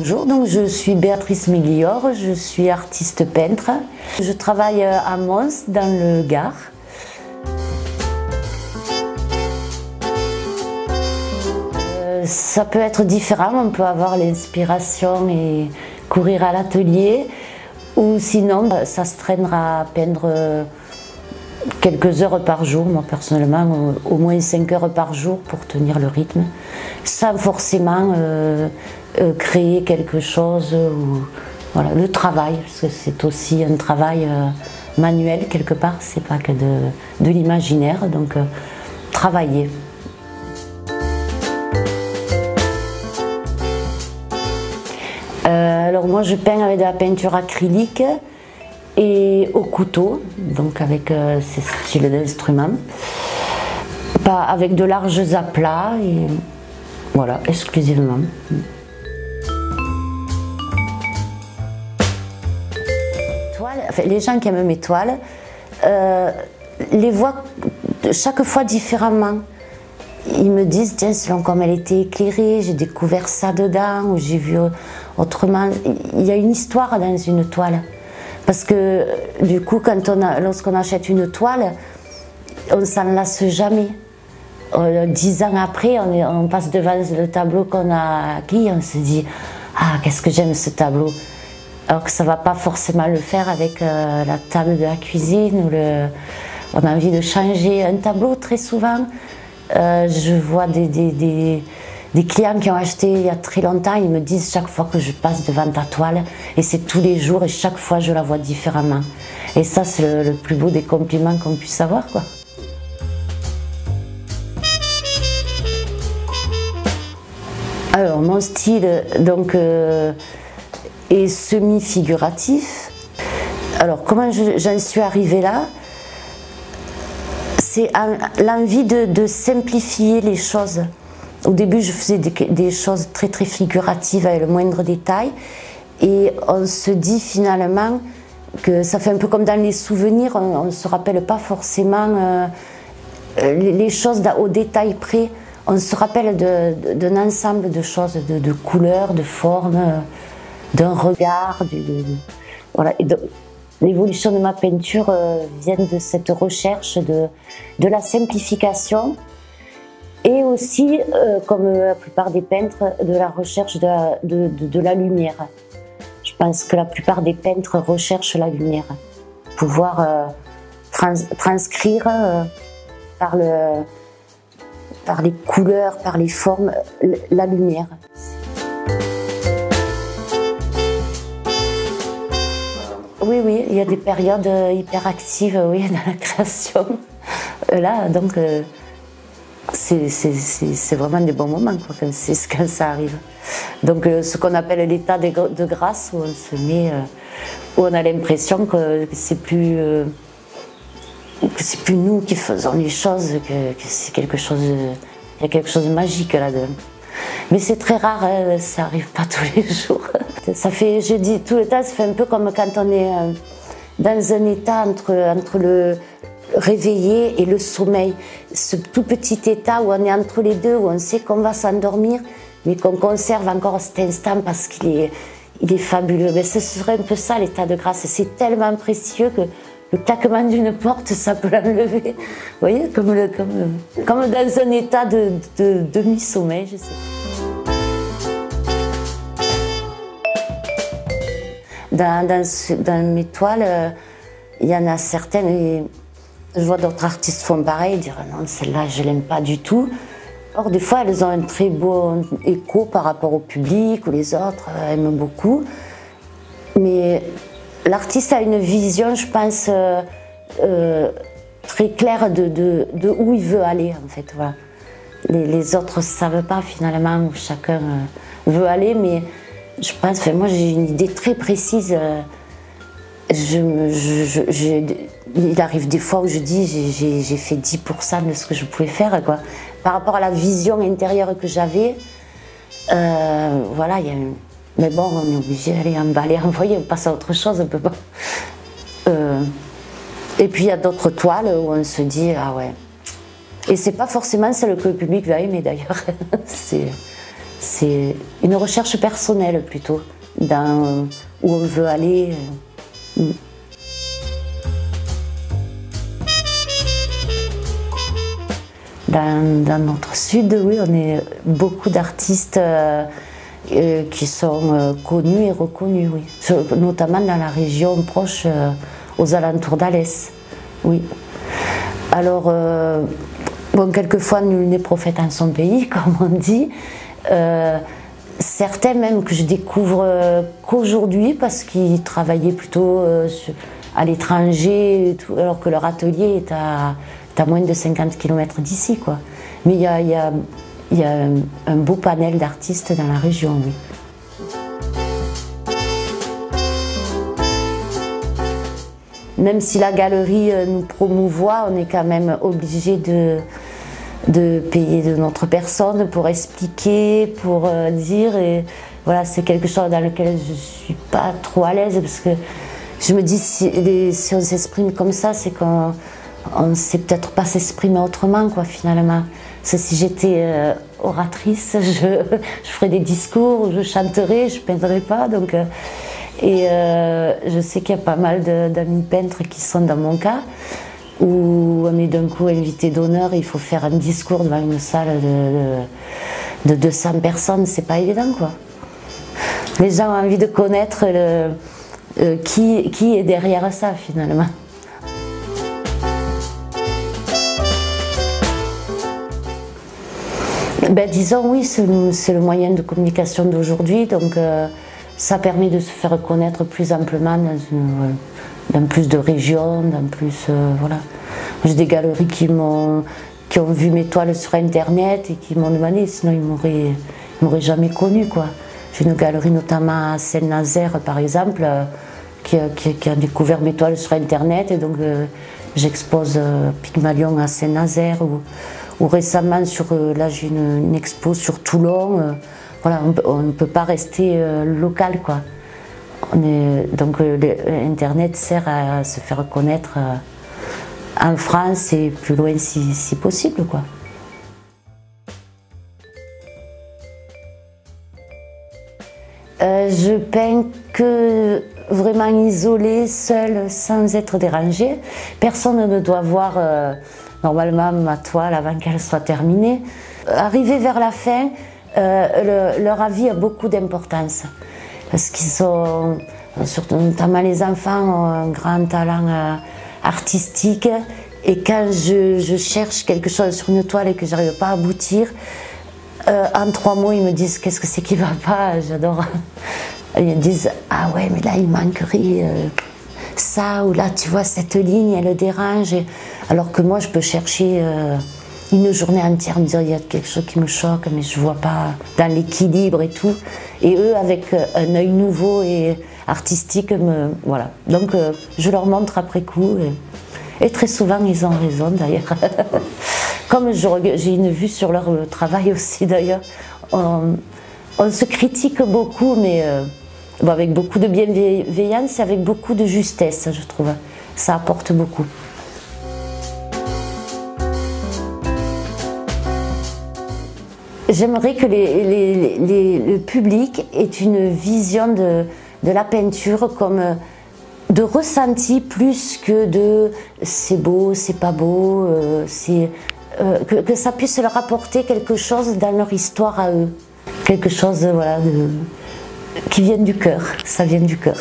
Bonjour, donc je suis Béatrice Méglior, je suis artiste peintre. Je travaille à Mons, dans le Gard. Ça peut être différent, on peut avoir l'inspiration et courir à l'atelier, ou sinon ça se traînera à peindre quelques heures par jour, moi personnellement au moins 5 heures par jour pour tenir le rythme, sans forcément créer quelque chose, ou, voilà, le travail, parce que c'est aussi un travail manuel quelque part, c'est pas que de l'imaginaire, donc travailler. Alors moi je peins avec de la peinture acrylique et au couteau, donc avec ces styles d'instruments, pas avec de larges aplats, et voilà, exclusivement. Enfin, les gens qui aiment mes toiles les voient chaque fois différemment. Ils me disent, tiens, selon comme elle était éclairée, j'ai découvert ça dedans, ou j'ai vu autrement. Il y a une histoire dans une toile. Parce que du coup, lorsqu'on achète une toile, on ne s'en lasse jamais. 10 ans après, on passe devant le tableau qu'on a acquis, on se dit, ah, qu'est-ce que j'aime ce tableau. Alors que ça ne va pas forcément le faire avec la table de la cuisine. On a envie de changer un tableau très souvent. Je vois des clients qui ont acheté il y a très longtemps, ils me disent chaque fois que je passe devant ta toile, et c'est tous les jours, et chaque fois je la vois différemment. Et ça, c'est le plus beau des compliments qu'on puisse avoir, quoi. Alors, mon style donc, est semi-figuratif. Alors, comment j'en suis arrivée là? C'est l'envie de simplifier les choses. Au début, je faisais des choses très très figuratives avec le moindre détail, et on se dit finalement que ça fait un peu comme dans les souvenirs, on ne se rappelle pas forcément les choses au détail près, on se rappelle d'un ensemble de choses, de couleurs, de formes, d'un regard, voilà. L'évolution de ma peinture vient de cette recherche de la simplification, et aussi, comme la plupart des peintres, de la recherche de la lumière. Je pense que la plupart des peintres recherchent la lumière, pouvoir transcrire par les couleurs, par les formes, la lumière. Oui, oui, il y a des périodes hyper actives, oui, dans la création. Là, donc, c'est vraiment des bons moments, quoi, quand ça arrive. Donc, ce qu'on appelle l'état de grâce, où on se met, où on a l'impression que c'est plus nous qui faisons les choses, que c'est quelque chose, il y a quelque chose de magique là-dedans. Mais c'est très rare, hein, ça n'arrive pas tous les jours. Ça fait, je dis tout le temps, ça fait un peu comme quand on est dans un état entre le réveillé et le sommeil. Ce tout petit état où on est entre les deux, où on sait qu'on va s'endormir, mais qu'on conserve encore cet instant parce qu'il est fabuleux. Mais ce serait un peu ça, l'état de grâce. C'est tellement précieux que le claquement d'une porte, ça peut l'enlever. Vous voyez, comme dans un état de demi-sommeil, je sais. Dans mes toiles, il y en a certaines, et je vois d'autres artistes font pareil, dire non, celle-là, je l'aime pas du tout. Or, des fois, elles ont un très beau écho par rapport au public, ou les autres aiment beaucoup. Mais l'artiste a une vision, je pense, très claire de où il veut aller, en fait. Voilà. Les autres ne savent pas finalement où chacun veut aller, mais je pense, enfin, moi j'ai une idée très précise. Il arrive des fois où je dis j'ai fait 10% de ce que je pouvais faire, quoi. Par rapport à la vision intérieure que j'avais, voilà, mais bon, on est obligé d'aller emballer, envoyer, on passe à autre chose, on peut pas. Et puis il y a d'autres toiles où on se dit, ah ouais. Et c'est pas forcément celle que le public va aimer d'ailleurs. C'est une recherche personnelle plutôt, dans où on veut aller. Dans notre sud, oui, on est beaucoup d'artistes qui sont connus et reconnus, oui. Notamment dans la région proche, aux alentours d'Alès, oui. Alors, bon, quelquefois, nul n'est prophète en son pays, comme on dit. Certains même que je découvre qu'aujourd'hui, parce qu'ils travaillaient plutôt à l'étranger, alors que leur atelier est à moins de 50 km d'ici, quoi. Mais il y a un beau panel d'artistes dans la région, oui. Même si la galerie nous promouvoit, on est quand même obligé de payer de notre personne pour expliquer, pour dire. Et voilà, c'est quelque chose dans lequel je ne suis pas trop à l'aise, parce que je me dis, si on s'exprime comme ça, c'est qu'on ne sait peut-être pas s'exprimer autrement, quoi, finalement. Parce que si j'étais oratrice, je ferais des discours, je chanterais, je ne peindrais pas. Donc, je sais qu'il y a pas mal d'amis peintres qui sont dans mon cas, où on est d'un coup invité d'honneur, il faut faire un discours devant une salle de 200 personnes, c'est pas évident, quoi. Les gens ont envie de connaître qui est derrière ça, finalement. Ben, disons, oui, c'est le moyen de communication d'aujourd'hui, donc ça permet de se faire connaître plus amplement dans plus de régions, dans plus, voilà. J'ai des galeries qui ont vu mes toiles sur internet et qui m'ont demandé, sinon ils m'auraient jamais connue, quoi. J'ai une galerie notamment à Saint-Nazaire, par exemple, qui a découvert mes toiles sur internet, et donc j'expose Pygmalion à Saint-Nazaire, ou récemment, là j'ai une expo sur Toulon. Voilà, on ne peut pas rester local, quoi. Donc Internet sert à se faire connaître en France et plus loin si possible, quoi. Je peins que vraiment isolée, seule, sans être dérangée. Personne ne doit voir normalement ma toile avant qu'elle soit terminée. Arrivé vers la fin, leur avis a beaucoup d'importance, parce qu'ils sont, surtout, notamment les enfants, ont un grand talent artistique, et quand je cherche quelque chose sur une toile et que j'arrive pas à aboutir, en 3 mots ils me disent qu'est-ce que c'est qui va pas. J'adore. Ils me disent ah ouais, mais là il manquerait ça, ou là tu vois cette ligne elle dérange, alors que moi je peux chercher une journée entière, me dire il y a quelque chose qui me choque, mais je vois pas dans l'équilibre et tout. Et eux, avec un œil nouveau et artistique, voilà. Donc je leur montre après coup, et très souvent ils ont raison d'ailleurs. Comme j'ai une vue sur leur travail aussi d'ailleurs, on se critique beaucoup, mais bon, avec beaucoup de bienveillance et avec beaucoup de justesse, je trouve. Ça apporte beaucoup. J'aimerais que le public ait une vision de la peinture comme de ressenti, plus que de c'est beau, c'est pas beau, que ça puisse leur apporter quelque chose dans leur histoire à eux. Quelque chose, voilà, qui vient du cœur, ça vient du cœur.